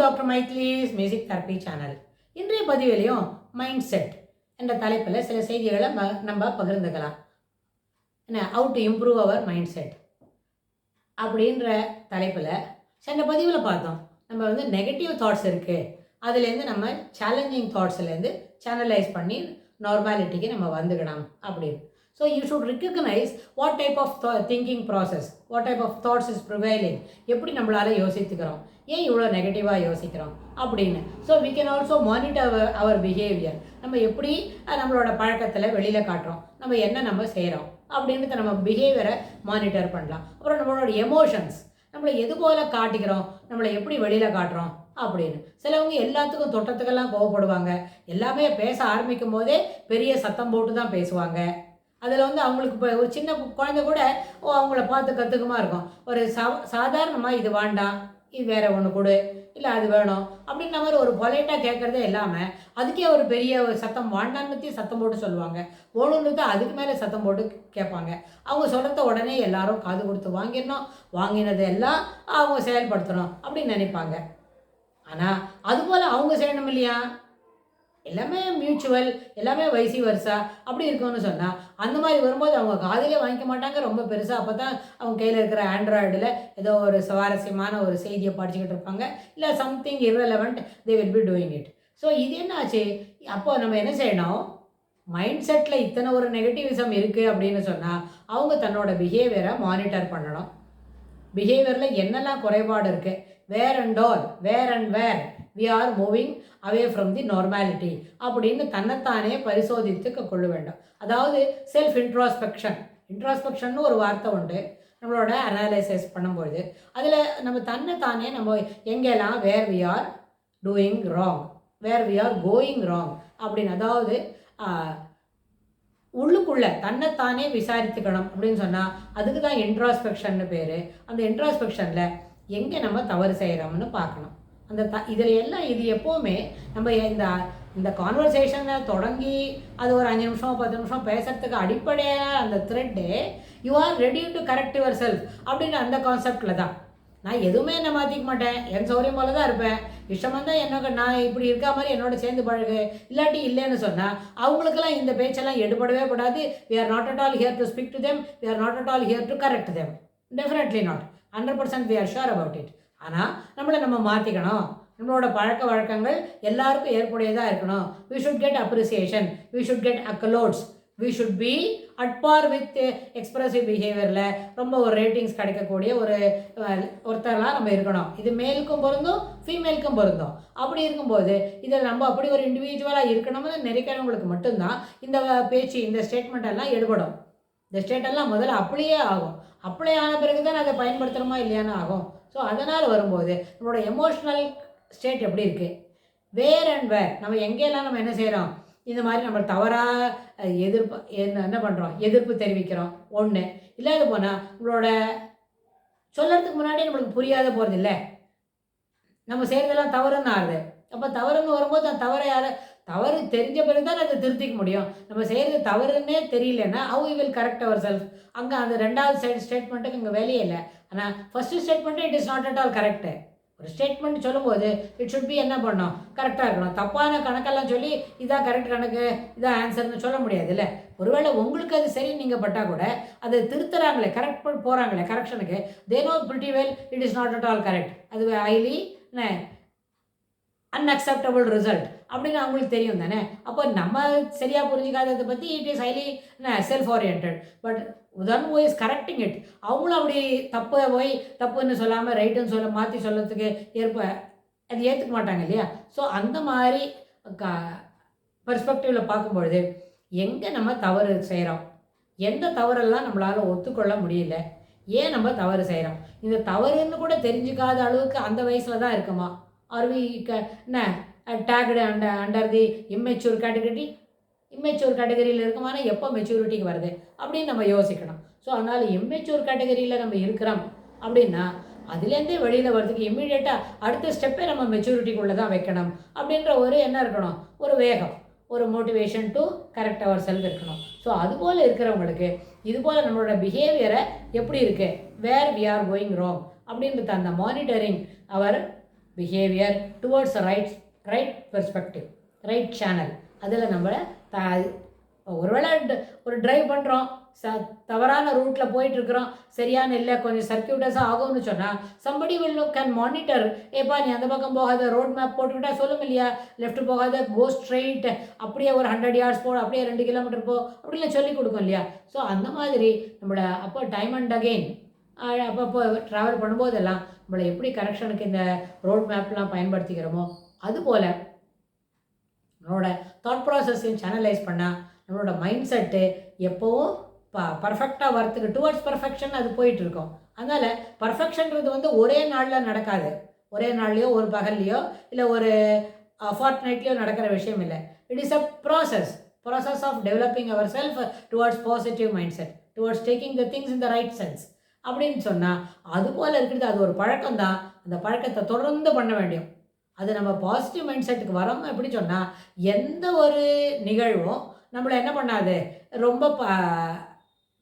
Doctor மைத்லிஸ் music therapy channel. இன்றைய பதிவிலையும் மைண்ட் செட் என்ற தலைப்பில் சில செய்திகளை நம்ம பகிர்ந்துக்கலாம். என்ன, how to improve our mindset அப்படின்ற தலைப்பில் சென்ற பதிவில் பார்த்தோம். நம்ம நெகட்டிவ் தாட்ஸ் இருக்குது, அதுலேருந்து நம்ம சேலஞ்சிங் தாட்ஸ்லேருந்து சேனலைஸ் பண்ணி நார்மாலிட்டிக்கு நம்ம வந்துக்கணும் அப்படின்னு. So you should recognize what type of thinking process, what type of thoughts is prevailing. எப்படி நம்மளால யோசித்துக்கிறோம், ஏன் இவ்வளோ நெகட்டிவாக யோசிக்கிறோம் அப்படின்னு. So we can also monitor our behavior. நம்ம எப்படி நம்மளோட பழக்கத்தில் வெளியில் காட்டுறோம், நம்ம செய்கிறோம் அப்படின்றத நம்ம பிஹேவியரை மானிட்டர் பண்ணலாம். அப்புறம் நம்மளோட எமோஷன்ஸ், நம்மளை எது போல் காட்டிக்கிறோம், நம்மளை எப்படி வெளியில் காட்டுறோம் அப்படின்னு. சிலவங்க எல்லாத்துக்கும் தொட்டத்துக்கெல்லாம் கோவப்படுவாங்க. எல்லாமே பேச ஆரம்பிக்கும் போதே பெரிய சத்தம் போட்டு தான் பேசுவாங்க. அதில் அவங்களுக்கு இப்போ ஒரு சின்ன குழந்தை கூட அவங்கள பார்த்து கற்றுக்குமா இருக்கும். ஒரு சாதாரணமாக இது வேண்டாம், இது வேறு ஒன்று கொடு, இல்லை அது வேணும் அப்படின்ற மாதிரி ஒரு பொலைட்டாக கேட்குறதே இல்லாமல் அதுக்கே ஒரு பெரிய ஒரு சத்தம் வேண்டான்னு சத்தம் போட்டு சொல்லுவாங்க. ஒன்று அதுக்கு மேலே சத்தம் போட்டு கேட்பாங்க. அவங்க சொல்கிறத உடனே எல்லாரும் காது கொடுத்து வாங்கிடணும், வாங்கினது எல்லாம் அவங்க செயல்படுத்தணும் அப்படின்னு நினைப்பாங்க. ஆனால் அதுபோல் அவங்க செய்யணும் இல்லையா? எல்லாமே மியூச்சுவல், எல்லாமே வைசி வருஷா அப்படி இருக்கும்னு சொன்னால் அந்த மாதிரி வரும்போது அவங்க காதிலே வாங்கிக்க மாட்டாங்க ரொம்ப பெருசாக. அப்போ தான் அவங்க கையில் இருக்கிற ஆண்ட்ராய்டில் ஏதோ ஒரு சுவாரஸ்யமான ஒரு செய்தியை படிச்சுக்கிட்டு இருப்பாங்க, இல்லை something irrelevant they will be doing it. So இது என்ன ஆச்சு? அப்போ நம்ம என்ன செய்யணும்? மைண்ட் செட்டில் இத்தனை ஒரு நெகட்டிவிசம் இருக்குது அப்படின்னு சொன்னால் அவங்க தன்னோட பிஹேவியரை மானிட்டர் பண்ணணும். பிஹேவியரில் என்னெல்லாம் குறைபாடு இருக்குது, where and where we are moving away from the normality அப்படின்னு தன்னைத்தானே பரிசோதித்து கொள்ள வேண்டும். அதாவது செல்ஃப் இன்ட்ராஸ்பெக்ஷன் ஒரு வார்த்தை உண்டு. நம்மளோட அனாலிசிஸ் பண்ணும்பொழுது அதில் நம்ம தன்னைத்தானே நம்ம எங்கெல்லாம் வேர் we are doing wrong, where we are going wrong அப்படின்னு, அதாவது உள்ளுக்குள்ளே தன்னைத்தானே விசாரித்துக்கணும் அப்படின்னு சொன்னால் அதுக்கு தான் இன்ட்ராஸ்பெக்ஷன்னு பேர். அந்த இன்ட்ராஸ்பெக்ஷனில் எங்கே நம்ம தவறு செய்கிறோம்னு பார்க்கணும். இதில் எல்லாம் இது எப்போவுமே நம்ம இந்த கான்வர்சேஷனை தொடங்கி அது ஒரு 5 நிமிஷம் 10 நிமிஷம் பேசுகிறதுக்கு அடிப்படையான அந்த thread you are ready to correct your self அப்படின்ற அந்த கான்செப்டில் தான். நான் எதுவுமே என்ன மாற்றிக்க மாட்டேன், என் சௌரியம் போல தான் இருப்பேன். இஷ்டமாக தான் நான் இப்படி இருக்கா மாதிரி என்னோட சேர்ந்து பழகு, இல்லாட்டி இல்லைன்னு சொன்னால் அவங்களுக்கெல்லாம் இந்த பேச்செல்லாம் எடுபடவே படாது. we are not at all here to speak to them, we are not at all here to correct them, definitely not, 100% we are sure about it. ஆனால் நம்ம மாற்றிக்கணும். நம்மளோட பழக்க வழக்கங்கள் எல்லாருக்கும் ஏற்புடையதாக இருக்கணும். we should get appreciation, we should get accolades, we should be at par with expressive behaviorல ரொம்ப ஒரு ரேட்டிங்ஸ் கிடைக்கக்கூடிய ஒருத்தரெல்லாம் நம்ம இருக்கணும். இது மேலுக்கும் பொருந்தும் ஃபீமேலுக்கும் பொருந்தும். அப்படி இருக்கும்போது இதில் நம்ம அப்படி ஒரு இண்டிவிஜுவலாக இருக்கணும்னு நினைக்கிறவங்களுக்கு மட்டும்தான் இந்த பேச்சு, இந்த ஸ்டேட்மெண்ட் எல்லாம் எடுபடும். இந்த ஸ்டேட்டெல்லாம் முதல்ல அப்படியே ஆகும். அப்ளை ஆன பிறகு தான் அதை பயன்படுத்துகிறோமா இல்லையான்னு ஆகும். ஸோ அதனால் வரும்போது நம்மளோட எமோஷ்னல் ஸ்டேட் எப்படி இருக்குது, வேர் நம்ம எங்கெல்லாம் நம்ம என்ன செய்கிறோம், இந்த மாதிரி நம்ம தவறாக என்ன பண்ணுறோம், எதிர்ப்பு தெரிவிக்கிறோம். ஒன்று இல்லாத போனால் நம்மளோட சொல்கிறதுக்கு முன்னாடி நம்மளுக்கு புரியாத போகிறது இல்லை, நம்ம செய்கிறதெல்லாம் தவறுன்னு ஆகுது. அப்போ தவறுன்னு வரும்போது அந்த தவறு தெரிஞ்ச பிறகு தான் அதை திருத்திக்க முடியும். நம்ம செய்கிறது தவறுன்னே தெரியலன்னா how we will correct ourselves. அங்கே அந்த ரெண்டாவது ஸ்டேட்மெண்ட்டுக்கு இங்கே வேலையே இல்லை. ஆனால் first statement it is not at all correct. ஒரு ஸ்டேட்மெண்ட் சொல்லும்போது இட் ஷுட் பி என்ன பண்ணணும், கரெக்டாக இருக்கணும். தப்பான கணக்கெல்லாம் சொல்லி இதான் கரெக்ட் கணக்கு, இதான் ஆன்சர்னு சொல்ல முடியாது இல்லை. ஒருவேளை உங்களுக்கு அது சரி நீங்கள் பட்டால் கூட அதை திருத்துறாங்களே, கரெக்ட் போகிறாங்களே கரெக்ஷனுக்கு, they know pretty well it is not at all correct, அது ஹைலி அன்அக்செப்டபிள் ரிசல்ட் அப்படின்னு அவங்களுக்கு தெரியும் தானே. அப்போ நம்ம சரியாக புரிஞ்சிக்காததை பற்றி it is highly self orient. But உதன் இஸ் கரெக்டிங் இட். அவங்களும் அப்படி தப்புன்னு சொல்லாமல் ரைட்டுன்னு மாற்றி சொல்லறதுக்கு அது ஏற்றுக்க மாட்டாங்க இல்லையா. ஸோ அந்த மாதிரி பெர்ஸ்பெக்டிவில் பார்க்கும்பொழுது எங்கே நம்ம தவறு செய்கிறோம், எந்த தவறெல்லாம் நம்மளால் ஒத்துக்கொள்ள முடியல, ஏன் நம்ம தவறு செய்கிறோம், இந்த தவறுன்னு கூட தெரிஞ்சுக்காத அளவுக்கு அந்த வயசில் தான் இருக்குமா, are we tagged under the immature கேட்டகரியில் இருக்குமானா எப்போ மெச்சூரிட்டிக்கு வருது அப்படின்னு நம்ம யோசிக்கணும். ஸோ அதனால் இம்மெச்சூர் கேட்டகரியில் நம்ம இருக்கிறோம் அப்படின்னா அதுலேருந்தே வெளியில் வர்றதுக்கு இம்மிடியேட்டாக அடுத்த ஸ்டெப்பே நம்ம மெச்சூரிட்டிக்குள்ளே தான் வைக்கணும் அப்படின்ற ஒரு என்ன இருக்கணும், ஒரு வேகம், ஒரு motivation to correct our self இருக்கணும். ஸோ அதுபோல் இருக்கிறவங்களுக்கு இதுபோல் நம்மளோட பிஹேவியரை எப்படி இருக்குது, where we are going wrong அப்படின்றது அந்த monitoring our behaviour towards right perspective, right channel. அதில் நம்மளை ஒருவேளை ஒரு ட்ரைவ் பண்ணுறோம், தவறான ரூட்டில் போயிட்டுருக்குறோம், சரியான இல்லை, கொஞ்சம் சர்க்கியூட்டஸாக ஆகும்னு சொன்னால் somebody will can monitor. ஏப்பா நீ அந்த பக்கம் போகாத, ரோட் மேப் போட்டுக்கிட்டா சொல்லும் இல்லையா, லெஃப்ட் போகாத, கோ ஸ்ட்ரெயிட், அப்படியே ஒரு 100 yards போ, அப்படியே 2 kilometer போ, அப்படிலாம் சொல்லி கொடுக்கும் இல்லையா. ஸோ அந்த மாதிரி நம்மளை அப்போ டைம் அண்ட் அகெயின் அப்பப்போ ட்ராவல் பண்ணும்போதெல்லாம் நம்மளை எப்படி கரெக்ஷனுக்கு இந்த ரோட் மேப்லாம் பயன்படுத்திக்கிறோமோ அதுபோல் நம்மளோட தாட் ப்ராசஸையும் சேனலைஸ் பண்ணால் நம்மளோட மைண்ட் செட்டு எப்போவும் பர்ஃபெக்டாக வரத்துக்கு டுவர்ட்ஸ் பர்ஃபெக்ஷன் அது போயிட்டுருக்கோம். அதனால் பர்ஃபெக்ஷன்றது ஒரே நாளில் நடக்காது, ஒரே நாள்லையோ ஒரு பகல்லையோ இல்லை ஒரு ஃபார்ட்நைட்லையோ நடக்கிற விஷயம் இல்லை. It is a process of developing our self towards positive mindset, towards taking the things in the right sense அப்படின்னு சொன்னால் அதுபோல் இருக்கிறது. அது ஒரு பழக்கம் தான், அந்த பழக்கத்தை தொடர்ந்து பண்ண வேண்டும். அது நம்ம பாசிட்டிவ் மைண்ட் செட்டுக்கு வரோம். எப்படி சொன்னால் எந்த ஒரு நிகழ்வும் நம்மளை என்ன பண்ணாது, ரொம்ப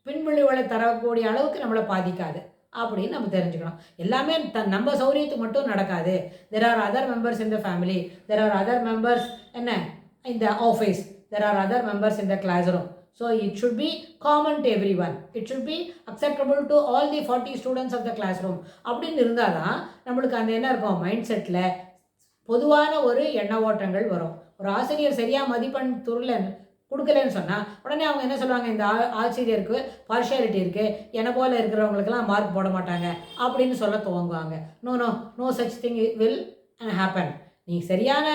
பின்விளைவுகளை தரக்கூடிய அளவுக்கு நம்மளை பாதிக்காது அப்படின்னு நம்ம தெரிஞ்சுக்கணும். எல்லாமே நம்ம சௌரியத்துக்கு மட்டும் நடக்காது. There are other members in the family, there are other members என்ன in the office, there are other members in the classroom. So it should be common to everyone. It should be acceptable to all the 40 students of the classroom. அப்படின்னு இருந்தால் தான் நம்மளுக்கு அந்த என்ன இருக்கும், mind settle பொதுவான ஒரு எண்ண ஓட்டங்கள் வரும். ஒரு ஆசிரியர் சரியாக மதிப்பெண் கொடுக்கலன்னு சொன்னால் உடனே அவங்க என்ன சொல்லுவாங்க, இந்த ஆசிரியருக்கு பார்ஷியாலிட்டி இருக்குது, என்னை போல் இருக்கிறவங்களுக்கெல்லாம் மார்க் போட மாட்டாங்க அப்படின்னு சொல்ல துவங்குவாங்க. No such thing will happen. நீ சரியான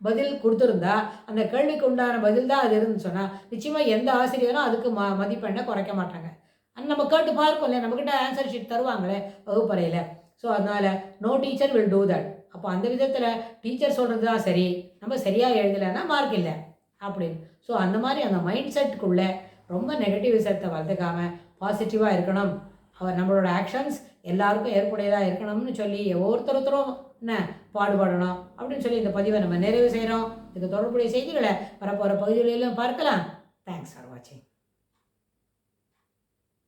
பதில் கொடுத்துருந்தா, அந்த கேள்விக்கு உண்டான பதில் தான் அது இருந்துன்னு சொன்னால் நிச்சயமாக எந்த ஆசிரியரும் அதுக்கு மதிப்பெண்ணை குறைக்க மாட்டாங்க. நம்ம கேட்டு பார்ப்போம் இல்லையா, நம்மக்கிட்ட ஆன்சர் ஷீட் தருவாங்களே வகுப்பறையில். ஸோ அதனால் no teacher will do that. அப்போ அந்த விதத்தில் டீச்சர் சொல்கிறது தான் சரி, நம்ம சரியாக எழுதலைன்னா மார்க் இல்லை அப்படின்னு. ஸோ அந்த மாதிரி அந்த மைண்ட் செட்டுக்குள்ளே ரொம்ப நெகட்டிவ் விஷயத்தை வளர்த்துக்காமல் பாசிட்டிவாக இருக்கணும். நம்மளோட ஆக்ஷன்ஸ் எல்லாருக்கும் ஏற்புடையதாக இருக்கணும்னு சொல்லி ஒவ்வொருத்தரும் என்ன பாடுபடணும் அப்படின்னு சொல்லி இந்த பதிவை நம்ம நிறைவு செய்கிறோம். இதுக்கு தொடர்புடைய செய்திகளை வரப்போகிற பகுதிகளிலும் பார்க்கலாம். தேங்க்ஸ் ஃபார் வாட்சிங்.